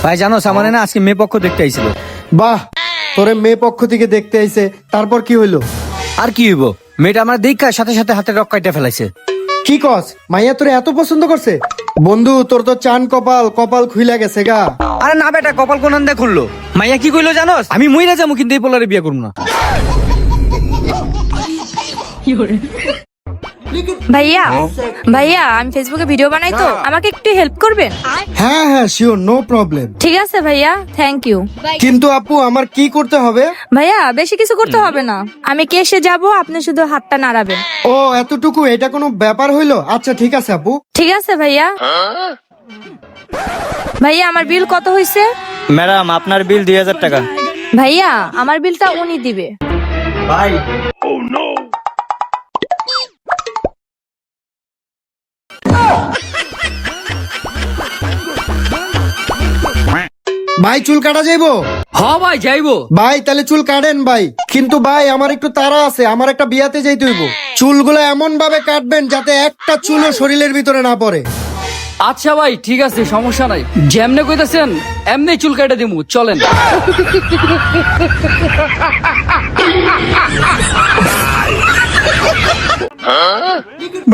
ভাই জানো সামনে না আজকে মেয়ে পক্ষ দেখতে আইছিল। বাহ, তোরে মেয়ে পক্ষ থেকে দেখতে আইছে, তারপর কি হইলো? আর কি হইব, মেয়েটা আমার দেখা সাথে সাথে হাতের রক কাইটা ফেলাইছে। কি কস, মাইয়া তোরে এত পছন্দ করছে? বন্ধু তোর তো চান কপাল কপাল খুইলা গেছে গা। আরে না বেটা, কপাল কোনান দিয়ে খুললো। মাইয়া কি কইলো জানোস? আমি মইরা যাবো কিন্তু এই পোলারে বিয়ে করবো না। ভাইয়া ভাইয়া আমি ফেসবুকে ভিডিও বানাই তো, আমাকে একটু হেল্প করবেন? হ্যাঁ হ্যাঁ শিওর, নো প্রবলেম। ঠিক আছে ভাইয়া, থ্যাংক ইউ। কিন্তু আপু আমার কি করতে হবে? ভাইয়া বেশি কিছু করতে হবে না, আমি কেসে যাব, আপনি শুধু হাতটা নাড়াবেন। ও এতটুকু, এটা কোনো ব্যাপার হইলো? আচ্ছা ঠিক আছে আপু। ঠিক আছে ভাইয়া। ভাইয়া আমার বিল কত হইছে? ম্যাডাম আপনার বিল 2000 টাকা। ভাইয়া আমার বিলটা উনি দিবে। ভাই ভাই চুল কাটা যাইবো? হ ভাই যাইবো। ভাই তাহলে চুল কাটেন ভাই। কিন্তু ভাই আমার একটু তাড়া আছে, আমার একটা বিয়াতে যাইতে হইব। চুলগুলো এমন ভাবে কাটবেন যাতে একটা চুলও শরীরের ভিতরে না পড়ে। আচ্ছা ভাই ঠিক আছে, সমস্যা নাই, যেমনে কইতাছেন এমনি চুল কেটে দিমু, চলেন।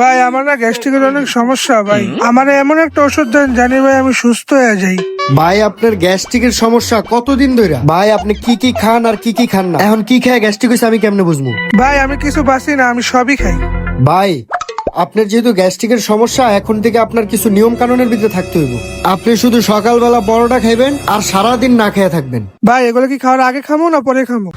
ভাই আমার না গ্যাস্ট্রিকের অনেক সমস্যা ভাই, আমার এমন একটা ওষুধ দেন জানি ভাই আমি সুস্থ হয়ে যাই। ভাই আপনার গ্যাস্ট্রিকের সমস্যা কতদিন ধরে? ভাই আপনি কি কি খান আর কি কি খান না? এখন কি খেয়ে গ্যাস্ট্রিক হয়েছে আমি কেমনে বুঝবো? ভাই আমি কিছু বাঁচি না, আমি সবই খাই। ভাই আপনার যেহেতু গ্যাস্ট্রিকের সমস্যা, এখন থেকে আপনার কিছু নিয়ম কানুনের ভিতরে থাকতে হইব। আপনি শুধু সকালবেলা পরোটা খাইবেন আর সারাদিন না খেয়ে থাকবেন। ভাই এগুলো কি খাওয়ার আগে খামো না পরে খামো?